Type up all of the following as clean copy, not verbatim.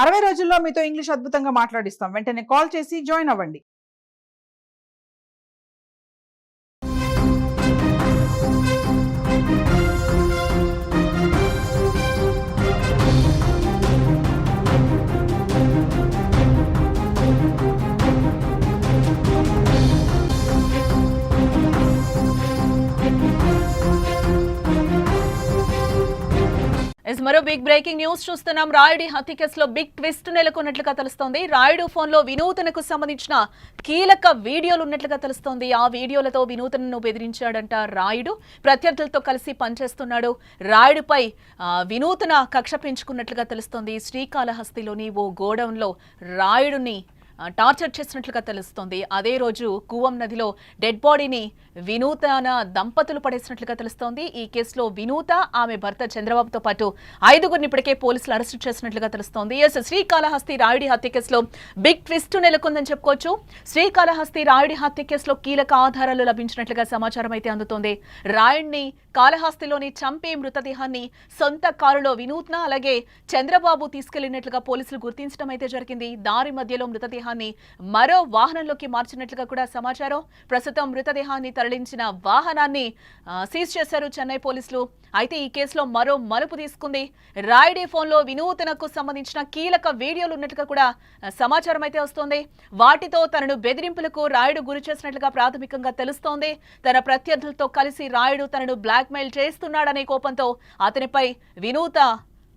60 రోజుల్లో మీతో ఇంగ్లీష్ అద్భుతంగా మాట్లాడిస్తాం. వెంటనే కాల్ చేసి జాయిన్ అవ్వండి. మరో బిగ్ బ్రేకింగ్ న్యూస్ చూస్తున్నాం. రాయుడి హత్య కేసులో బిగ్ ట్విస్ట్ నెలకొన్నట్లుగా తెలుస్తోంది. రాయుడు ఫోన్ లో వినూతనకు సంబంధించిన కీలక వీడియోలు ఉన్నట్లుగా తెలుస్తోంది. ఆ వీడియోలతో వినూతనను బెదిరించాడంట రాయుడు. ప్రత్యర్థులతో కలిసి పనిచేస్తున్నాడు. రాయుడుపై వినూతన కక్ష పెంచుకున్నట్లుగా తెలుస్తోంది. శ్రీకాళహస్తిలోని ఓ గోడౌన్ లో రాయుడుని టార్చర్ చేసినట్లుగా తెలుస్తోంది. అదే రోజు కూవం నదిలో డెడ్ బాడీని వినూతన దంపతులు పడేసినట్లుగా తెలుస్తోంది. ఈ కేసులో వినూత, ఆమె భర్త చంద్రబాబుతో పాటు 5గురిని ఇప్పటికే పోలీసులు అరెస్టు చేసినట్లుగా తెలుస్తోంది. శ్రీకాళహస్తి రాయుడి హత్య కేసులో బిగ్ ట్విస్ట్ నెలకొందని చెప్పుకోవచ్చు. శ్రీకాళహస్తి రాయుడి హత్య కేసులో కీలక ఆధారాలు లభించినట్లుగా సమాచారం అయితే అందుతోంది. రాయుడిని కాళహస్తిలోని చంపే మృతదేహాన్ని సొంత కారులో వినూత్న అలాగే చంద్రబాబు తీసుకెళ్లినట్లుగా పోలీసులు గుర్తించడం అయితే జరిగింది. దారి మధ్యలో మృతదేహాన్ని మరో వాహనంలోకి మార్చినట్లుగా కూడా సమాచారం. ప్రస్తుతం మృతదేహాన్ని తరలించిన వాహనాన్ని సీజ్ చేశారు చెన్నై పోలీసులు. అయితే ఈ కేసులో మరో మలుపు తీసుకుంది. రాయుడి ఫోన్లో వినూతనకు సంబంధించిన కీలక వీడియోలు ఉన్నట్లుగా కూడా సమాచారం అయితే వస్తోంది. వాటితో తనను బెదిరింపులకు రాయుడు గురి చేసినట్లుగా ప్రాథమికంగా తెలుస్తోంది. తన ప్రత్యర్థులతో కలిసి రాయుడు తనను బ్లాక్మెయిల్ చేస్తున్నాడనే కోపంతో అతనిపై వినూత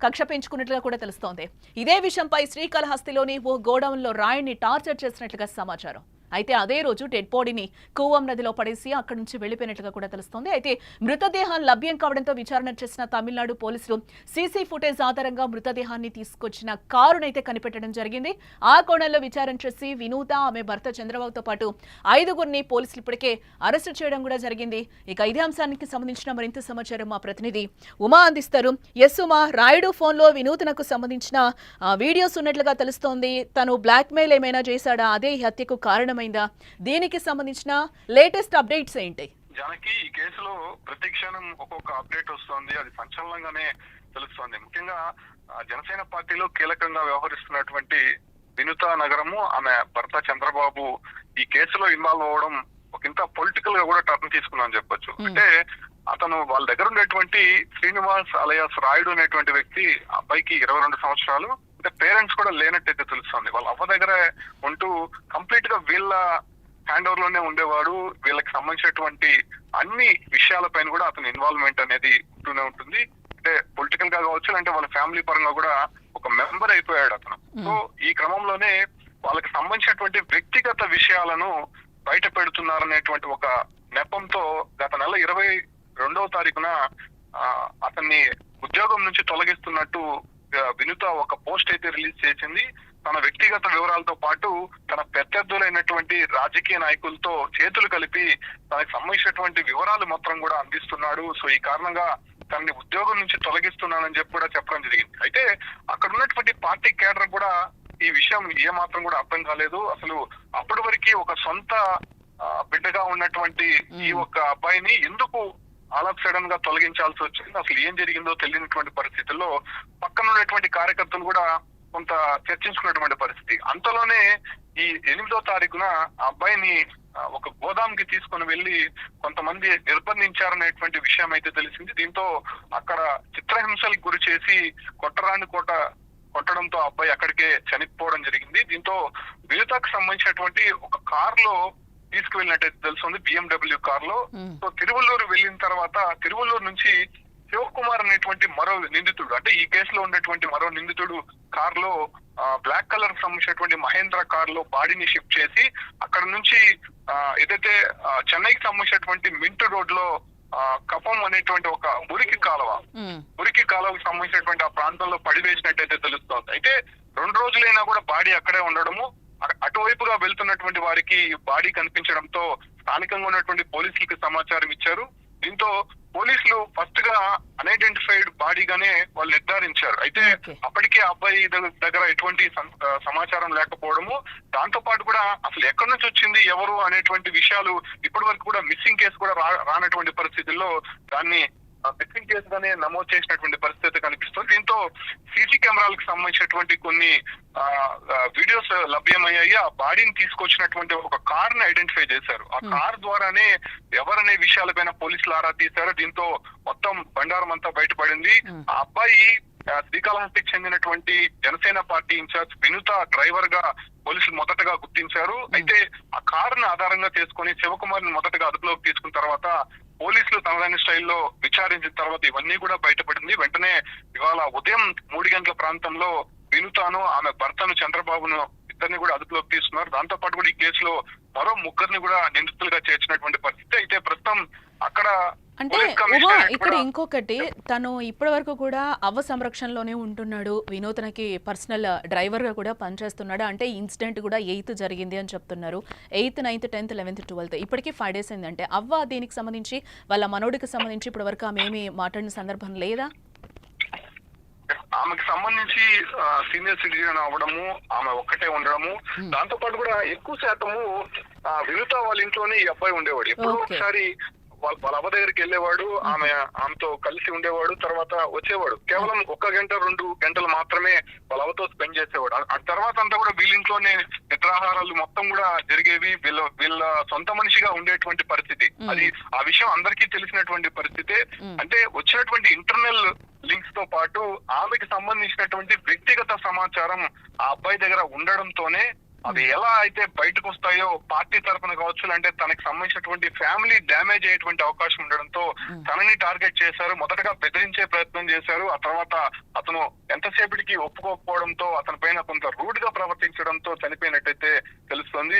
కక్ష పెంచుకున్నట్లుగా కూడా తెలుస్తోంది. ఇదే విషయంపై శ్రీకాళహస్తిలోని ఓ గోడౌన్లో రాయుడిని టార్చర్ చేసినట్లుగా సమాచారం. అయితే అదే రోజు డెడ్ బాడీని కూవం నదిలో పడేసి అక్కడి నుంచి వెళ్లిపోయినట్లుగా కూడా తెలుస్తోంది. అయితే మృతదేహం లభ్యం కావడంతో విచారణ చేసిన తమిళనాడు పోలీసులు సీసీ ఫుటేజ్ ఆధారంగా మృతదేహాన్ని తీసుకొచ్చిన కారునైతే కనిపెట్టడం జరిగింది. ఆ కోణంలో విచారణ చేసి వినూత, ఆమె భర్త చంద్రబాబుతో పాటు 5గురిని పోలీసులు ఇప్పటికే అరెస్టు చేయడం కూడా జరిగింది. ఇక ఇదే అంశానికి సంబంధించిన మరింత సమాచారం మా ప్రతినిధి ఉమా అందిస్తారు. ఎస్ ఉమా, రాయుడు ఫోన్లో వినూతనకు సంబంధించిన వీడియోస్ ఉన్నట్లుగా తెలుస్తోంది. తను బ్లాక్మెయిల్ ఏమైనా చేశాడా? అదే ఈ హత్యకు కారణమైందా? దీనికి సంబంధించిన లేటెస్ట్ అప్డేట్స్ ఏంటి? జానకి, ఈ కేసులో ప్రతి క్షణం ఒక్కొక్క అప్డేట్ వస్తోంది. అది సంచలనంగానే తెలుస్తోంది. ముఖ్యంగా జనసేన పార్టీలో కీలకంగా వ్యవహరిస్తున్నటువంటి వినుత నగరము, ఆమె భర్త చంద్రబాబు ఈ కేసులో ఇన్వాల్వ్ అవ్వడం ఒకంత పొలిటికల్ గా కూడా టర్న్ తీసుకుందని చెప్పొచ్చు. అంటే అతను వాళ్ళ దగ్గర ఉండేటువంటి శ్రీనివాస్ అలయాస్ రాయుడు అనేటువంటి వ్యక్తి, అబ్బాయికి 22 సంవత్సరాలు, అంటే పేరెంట్స్ కూడా లేనట్టయితే తెలుస్తుంది. వాళ్ళ అవ్వ దగ్గర ఉంటూ కంప్లీట్ గా వీళ్ళ హ్యాండ్ ఓవర్ లోనే ఉండేవాడు. వీళ్ళకి సంబంధించినటువంటి అన్ని విషయాలపైన కూడా అతని ఇన్వాల్వ్మెంట్ అనేది ఉంటూనే ఉంటుంది. అంటే పొలిటికల్ గా కావచ్చు, అంటే వాళ్ళ ఫ్యామిలీ పరంగా కూడా ఒక మెంబర్ అయిపోయాడు అతను. సో ఈ క్రమంలోనే వాళ్ళకి సంబంధించినటువంటి వ్యక్తిగత విషయాలను బయట పెడుతున్నారనేటువంటి ఒక నెపంతో గత నెల 22వ తారీఖున అతన్ని ఉద్యోగం నుంచి తొలగిస్తున్నట్టు వినుత ఒక పోస్ట్ అయితే రిలీజ్ చేసింది. తన వ్యక్తిగత వివరాలతో పాటు తన ప్రత్యర్థులైనటువంటి రాజకీయ నాయకులతో చేతులు కలిపి తనకు సంబంధించినటువంటి వివరాలు మొత్తం కూడా అందిస్తున్నాడు. సో ఈ కారణంగా తనని ఉద్యోగం నుంచి తొలగిస్తున్నానని చెప్పి కూడా చెప్పడం జరిగింది. అయితే అక్కడ ఉన్నటువంటి పార్టీ కేడర్ కూడా ఈ విషయం ఏ మాత్రం కూడా అర్థం కాలేదు. అసలు అప్పటి వరకు ఒక సొంత బిడ్డగా ఉన్నటువంటి ఈ ఒక్క అబ్బాయిని ఎందుకు ఆల్ ఆఫ్ సడన్ గా తొలగించాల్సి వచ్చింది, అసలు ఏం జరిగిందో తెలియనటువంటి పరిస్థితుల్లో పక్కన ఉన్నటువంటి కార్యకర్తలు కూడా కొంత చర్చించుకున్నటువంటి పరిస్థితి. అంతలోనే ఈ 8వ తారీఖున ఆ అబ్బాయిని ఒక గోదాంకి తీసుకుని వెళ్లి కొంతమంది నిర్బంధించారనేటువంటి విషయం అయితే తెలిసింది. దీంతో అక్కడ చిత్రహింసలకు గురి చేసి కొట్టడంతో ఆ అబ్బాయి అక్కడికే చనిపోవడం జరిగింది. దీంతో వినుతకు సంబంధించినటువంటి ఒక కార్ లో తీసుకువెళ్ళినట్టయితే తెలుస్తుంది, BMW కార్ లో. సో తిరువల్లూరు వెళ్ళిన తర్వాత తిరువల్లూరు నుంచి శివకుమార్ అనేటువంటి మరో నిందితుడు, అంటే ఈ కేసులో ఉన్నటువంటి మరో నిందితుడు కార్ లో బ్లాక్ కలర్ సంబంధించినటువంటి మహేంద్ర కార్ లో బాడీని షిఫ్ట్ చేసి అక్కడ నుంచి ఏదైతే చెన్నైకి సంబంధించినటువంటి మింట్ రోడ్ లో కపం అనేటువంటి ఒక మురికి కాలువకు సంబంధించినటువంటి ఆ ప్రాంతంలో పడివేసినట్టయితే తెలుస్తోంది. అయితే 2 రోజులైనా కూడా బాడీ అక్కడే ఉండడము, అటువైపుగా వెళ్తున్నటువంటి వారికి బాడీ కనిపించడంతో స్థానికంగా ఉన్నటువంటి పోలీసులకి సమాచారం ఇచ్చారు. దీంతో పోలీసులు ఫస్ట్ గా అన్ఐడెంటిఫైడ్ బాడీగానే వాళ్ళు నిర్ధారించారు. అయితే అప్పటికే అబ్బాయి దగ్గర ఎటువంటి సమాచారం లేకపోవడము, దాంతో పాటు కూడా అసలు ఎక్కడి నుంచి వచ్చింది, ఎవరు అనేటువంటి విషయాలు ఇప్పటి వరకు కూడా మిస్సింగ్ కేసు కూడా రానటువంటి పరిస్థితుల్లో దాన్ని మిస్సింగ్ కేసుగానే నమోదు చేసినటువంటి పరిస్థితి కనిపిస్తుంది. దీంతో సీసీ కెమెరాలకు సంబంధించినటువంటి కొన్ని వీడియోస్ లభ్యమయ్యాయి. ఆ బాడీని తీసుకొచ్చినటువంటి ఒక కార్ ని ఐడెంటిఫై చేశారు. ఆ కార్ ద్వారానే ఎవరనే విషయాలపైన పోలీసులు ఆరా తీశారు. దీంతో మొత్తం బండారం అంతా బయటపడింది. ఆ అబ్బాయి శ్రీకాళహస్తికి చెందినటువంటి జనసేన పార్టీ ఇన్ఛార్జ్ వినుత డ్రైవర్ గా పోలీసులు మొదటగా గుర్తించారు. అయితే ఆ కారును ఆధారంగా చేసుకుని శివకుమార్ ని మొదటగా అదుపులోకి తీసుకున్న తర్వాత పోలీసులు తనదైన స్టైల్లో విచారించిన తర్వాత ఇవన్నీ కూడా బయటపడింది. వెంటనే ఇవాళ ఉదయం 3 గంటల ప్రాంతంలో వినుతాను ఆమె భర్తను చంద్రబాబును ఇద్దరిని కూడా అదుపులోకి తీసుకున్నారు. దాంతో పాటు కూడా ఈ కేసులో మరో 3 కూడా నిందితులుగా చేర్చినటువంటి పరిస్థితి. అయితే ప్రస్తుతం అక్కడ అంటే ఇక్కడ ఇంకొకటి, తను ఇప్పటి వరకు కూడా అవ్వ సంరక్షణలోనే ఉంటున్నాడు, వినూతనకి పర్సనల్ డ్రైవర్ గా కూడా పనిచేస్తున్నాడు. అంటే ఇన్సిడెంట్ కూడా 8th జరిగింది అని చెప్తున్నారు. 8th, 9th, 10th, 11th, 12th ఇప్పటికీ 5 days అయిందంటే అవ్వ దీనికి సంబంధించి వాళ్ళ మనోడికి సంబంధించి ఇప్పటి వరకు ఆమె ఏమి మాట్లాడిన సందర్భం లేదా? ఆమెకు సంబంధించి సీనియర్ సిటిజన్ అవ్వడము, ఆమె ఒక్కటే ఉండడము, దాంతో పాటు కూడా ఎక్కువ శాతము వినుత వాళ్ళ ఇంట్లోనే ఈ అబ్బాయి ఉండేవాడు. ఎప్పుడో ఒకసారి వాళ్ళ అవ్వ దగ్గరికి వెళ్ళేవాడు, ఆమెతో కలిసి ఉండేవాడు, తర్వాత వచ్చేవాడు. కేవలం 1 గంట 2 గంటలు మాత్రమే వాళ్ళ అవ్వతో స్పెండ్ చేసేవాడు. ఆ తర్వాత అంతా కూడా వీళ్ళింట్లోనే నిద్రాహారాలు మొత్తం కూడా జరిగేవి. వీళ్ళ సొంత మనిషిగా ఉండేటువంటి పరిస్థితి. అది ఆ విషయం అందరికీ తెలిసినటువంటి పరిస్థితి. అంటే వచ్చినటువంటి ఇంటర్నల్ లింక్స్ తో పాటు ఆమెకి సంబంధించినటువంటి వ్యక్తిగత సమాచారం ఆ అబ్బాయి దగ్గర ఉండడంతోనే అవి ఎలా అయితే బయటకు వస్తాయో పార్టీ తరఫున కావచ్చు, అంటే తనకి సంబంధించినటువంటి ఫ్యామిలీ డ్యామేజ్ అయ్యేటువంటి అవకాశం ఉండడంతో తనని టార్గెట్ చేశారు. మొదటగా బెదిరించే ప్రయత్నం చేశారు. ఆ తర్వాత అతను ఎంతసేపటికి ఒప్పుకోకపోవడంతో అతని పైన కొంత రూడ్ గా ప్రవర్తించడంతో చనిపోయినట్టయితే తెలుస్తుంది.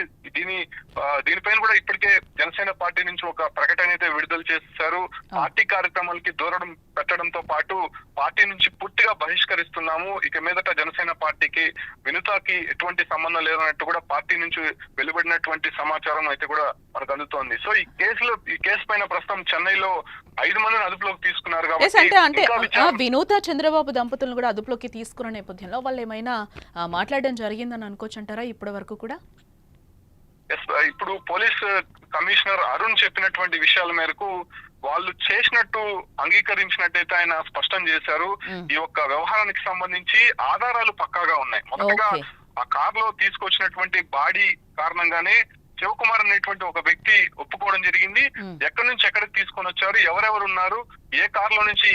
దీనిపైన కూడా ఇప్పటికే జనసేన పార్టీ నుంచి ఒక ప్రకటన అయితే విడుదల చేశారు. పార్టీ కార్యక్రమాలకి దూరం పెట్టడంతో పాటు పార్టీ నుంచి పూర్తిగా బహిష్కరిస్తున్నాము, ఇక మీదట జనసేన పార్టీకి వినుతకి ఎటువంటి సంబంధం లేదన్నట్టు కూడా పార్టీ నుంచి వెలువడినటువంటి సమాచారం అయితే కూడా మనకు అందుతోంది. సో ఈ కేసు పైన ప్రస్తుతం చెన్నైలో 5 మందిని అదుపులోకి తీసుకున్నారు. కాబట్టి వినూత చంద్రబాబు దంపతులను కూడా అదుపులోకి తీసుకున్న నేపథ్యంలో వాళ్ళు ఏమైనా మాట్లాడడం జరిగిందని అనుకోవచ్చు అంటారా ఇప్పటి వరకు కూడా? ఇప్పుడు పోలీస్ కమిషనర్ అరుణ్ చెప్పినటువంటి విషయాల మేరకు వాళ్ళు చేసినట్టు అంగీకరించినట్టయితే ఆయన స్పష్టం చేశారు. ఈ యొక్క వ్యవహారానికి సంబంధించి ఆధారాలు పక్కాగా ఉన్నాయి. మొదటగా ఆ కార్ లో తీసుకొచ్చినటువంటి బాడీ కారణంగానే శివకుమార్ అనేటువంటి ఒక వ్యక్తి ఒప్పుకోవడం జరిగింది. ఎక్కడి నుంచి ఎక్కడికి తీసుకొని వచ్చారు, ఎవరెవరు ఉన్నారు, ఏ కార్ లో నుంచి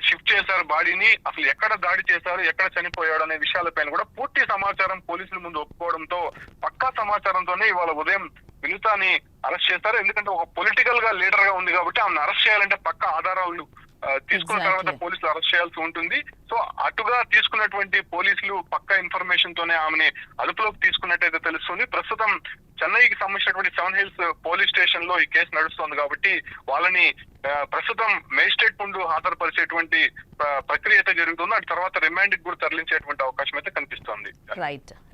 షిఫ్ట్ చేశారు బాడీని, అసలు ఎక్కడ దాడి చేశారు, ఎక్కడ చనిపోయాడు అనే విషయాలపైన కూడా పూర్తి సమాచారం పోలీసుల ముందు ఒప్పుకోవడంతో పక్కా సమాచారంతోనే ఇవాళ ఉదయం వినుతాని అరెస్ట్ చేశారు. ఎందుకంటే ఒక పొలిటికల్ గా లీడర్ గా ఉంది కాబట్టి ఆమెను అరెస్ట్ చేయాలంటే పక్కా ఆధారాలు తీసుకున్న తర్వాత పోలీసులు అరెస్ట్ చేయాల్సి ఉంటుంది. సో అటుగా తీసుకున్నటువంటి పోలీసులు పక్కా ఇన్ఫర్మేషన్ తోనే ఆమెని అదుపులోకి తీసుకున్నట్టయితే తెలుస్తుంది. ప్రస్తుతం చెన్నైకి సంబంధించినటువంటి 7 Hills పోలీస్ స్టేషన్ లో ఈ కేసు నడుస్తోంది కాబట్టి వాళ్ళని ప్రస్తుతం మేజిస్ట్రేట్ ముందు హాజరుపరిచేటువంటి ప్రక్రియ అయితే జరుగుతుంది. అటు తర్వాత రిమాండ్ కి కూడా తరలించేటువంటి అవకాశం అయితే కనిపిస్తోంది.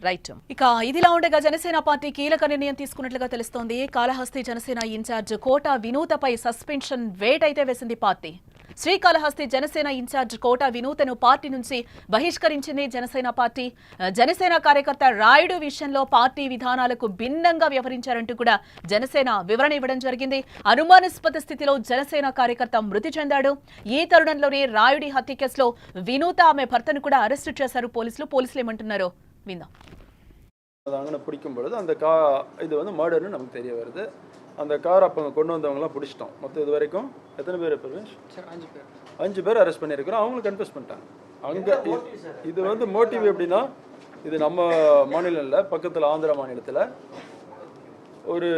రైట్. ఇక ఇదిలా ఉండగా జనసేన పార్టీ కీలక నిర్ణయం తీసుకున్నట్లుగా తెలుస్తోంది. కాళహస్తి జనసేన ఇన్ఛార్జ్ కోట వినూతపై సస్పెన్షన్ వేట్ అయితే వేసింది పార్టీ. శ్రీకాళహస్తి జనసేన ఇన్ఛార్జ్ కోట వినూతను పార్టీ నుంచి బహిష్కరించింది జనసేన పార్టీ. జనసేన కార్యకర్త రాయుడు విషయంలో పార్టీ విధానాలకు భిన్నంగా వ్యవహరించారంటూ కూడా జనసేన వివరణ ఇవ్వడం జరిగింది. అనుమానాస్పద స్థితిలో జనసేన కార్యకర్త మృతి చెందాడు. ఈ తరుణంలోనే రాయుడి హత్య కేసులో వినూత ఆమె భర్తను కూడా అరెస్టు చేశారు పోలీసులు ఏమంటున్నారో విందాం. பிடிக்கும் பொழுது அந்த இது வந்து மர்டர்னு நமக்கு தெரிய வருது. அந்த கார் அப்போ கொண்டு வந்தவங்களாம் பிடிச்சிட்டோம். மொத்தம் இது வரைக்கும் எத்தனை பேர் பிரவேஷ்? 5 பேர் அரெஸ்ட் பண்ணியிருக்கிறோம். அவங்களும் கன்ஃபஸ் பண்ணிட்டாங்க. அங்கே இது வந்து மோட்டிவ் எப்படின்னா, இது நம்ம மாநிலம் இல்லை, பக்கத்தில் ஆந்திரா மாநிலத்தில் ஒரு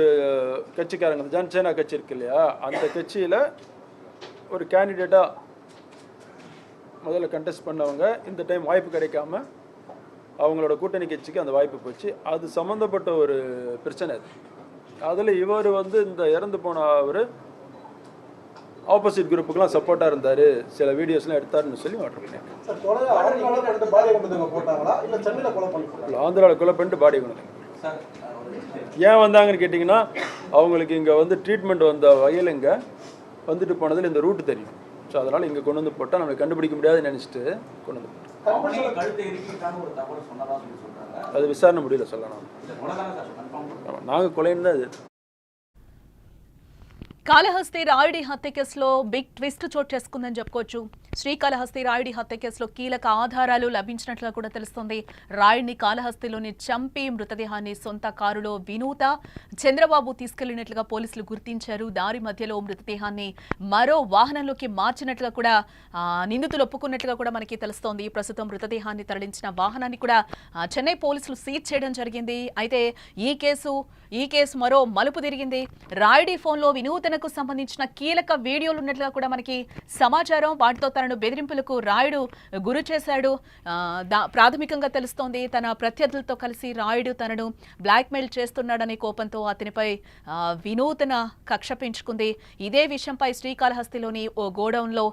கட்சிக்காரங்க ஜனசேனா கட்சி இருக்கு இல்லையா, அந்த கட்சியில் ஒரு கேண்டிடேட்டாக முதல்ல கண்டெஸ்ட் பண்ணவங்க இந்த டைம் வாய்ப்பு கிடைக்காம அவங்களோட கூட்டணி கட்சிக்கு அந்த வாய்ப்பு போச்சு. அது சம்மந்தப்பட்ட ஒரு பிரச்சனை அது. அதில் இவர் வந்து இந்த இறந்து போன அவர் ஆப்போசிட் குரூப்புக்கெலாம் சப்போர்ட்டாக இருந்தார், சில வீடியோஸ்லாம் எடுத்தாருன்னு சொல்லி வாட்டர் பண்ணியிருக்கேன். ஆந்திராவில் கொலை பண்ணிட்டு பாடி கொண்டு ஏன் வந்தாங்கன்னு கேட்டிங்கன்னா, அவங்களுக்கு இங்கே வந்து ட்ரீட்மெண்ட் வந்த வகையில் இங்கே வந்துட்டு போனதில் இந்த ரூட்டு தெரியும். ஸோ அதனால் இங்கே கொண்டு வந்து போட்டால் நம்மளை கண்டுபிடிக்க முடியாதுன்னு நினச்சிட்டு கொண்டு வந்து போட்டோம். அது விசாரணை முடியல சொல்லலாம். நாங்கள் கொலைன்னு தான் இது. కాళహస్తి రాయుడి హత్య కేసులో బిగ్ ట్విస్ట్ చోటు చేసుకుందని చెప్పుకోవచ్చు. శ్రీకాళహస్తి రాయుడి హత్య కేసులో కీలక ఆధారాలు లభించినట్లుగా కూడా తెలుస్తోంది. రాయుడిని కాళహస్తిలోని చంపి మృతదేహాన్ని సొంత కారులో వినూత, చంద్రబాబు తీసుకెళ్లినట్లుగా పోలీసులు గుర్తించారు. దారి మధ్యలో మృతదేహాన్ని మరో వాహనంలోకి మార్చినట్లుగా కూడా నిందితులు ఒప్పుకున్నట్లుగా కూడా మనకి తెలుస్తోంది. ప్రస్తుతం మృతదేహాన్ని తరలించిన వాహనాన్ని కూడా చెన్నై పోలీసులు సీజ్ చేయడం జరిగింది. అయితే ఈ కేసు మరో మలుపు తిరిగింది. రాయుడి ఫోన్లో వినూతనకు సంబంధించిన కీలక వీడియోలు ఉన్నట్లుగా కూడా మనకి సమాచారం. వాటితో తనను బెదిరింపులకు రాయుడు గురి చేశాడు. ప్రాథమికంగా తెలుస్తోంది తన ప్రత్యర్థులతో కలిసి రాయుడు తనను బ్లాక్మెయిల్ చేస్తున్నాడనే కోపంతో అతనిపై వినూతన కక్ష పెంచుకుంది. ఇదే విషయంపై శ్రీకాళహస్తిలోని ఓ గోడౌన్లో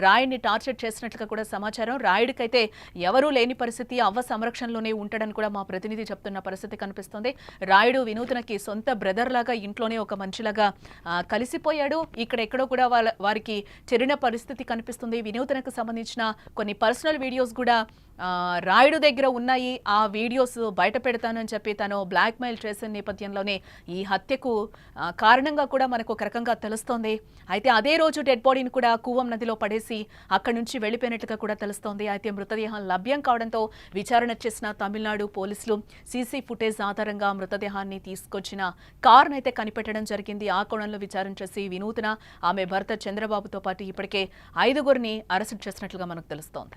రాయుడిని టార్చర్ చేసినట్లుగా కూడా సమాచారం. రాయుడికైతే ఎవరూ లేని పరిస్థితి, అవ్వ సంరక్షణలోనే ఉంటాడని కూడా మా ప్రతినిధి చెప్తున్న పరిస్థితి కనిపిస్తుంది. రాయుడు వినూతనకి సొంత బ్రదర్ లాగా ఇంట్లోనే ఒక మనిషిలాగా కలిసిపోయాడు. ఇక్కడెక్కడో కూడా వారికి చెరిన పరిస్థితి కనిపిస్తుంది. వినూతనకు సంబంధించిన కొన్ని పర్సనల్ వీడియోస్ కూడా రాయుడు దగ్గర ఉన్నాయి. ఆ వీడియోస్ బయట పెడతానని చెప్పి తను బ్లాక్మెయిల్ చేసిన నేపథ్యంలోనే ఈ హత్యకు కారణంగా కూడా మనకు ఒక రకంగా తెలుస్తోంది. అయితే అదే రోజు డెడ్ బాడీని కూడా కూవం నదిలో పడేసి అక్కడి నుంచి వెళ్లిపోయినట్లుగా కూడా తెలుస్తోంది. అయితే మృతదేహం లభ్యం కావడంతో విచారణ చేసిన తమిళనాడు పోలీసులు సీసీ ఫుటేజ్ ఆధారంగా మృతదేహాన్ని తీసుకొచ్చిన కారును అయితే కనిపెట్టడం జరిగింది. ఆ కోణంలో విచారణ చేసి వినూతన, ఆమె భర్త చంద్రబాబుతో పాటు ఇప్పటికే 5గురిని అరెస్టు చేసినట్లుగా మనకు తెలుస్తోంది.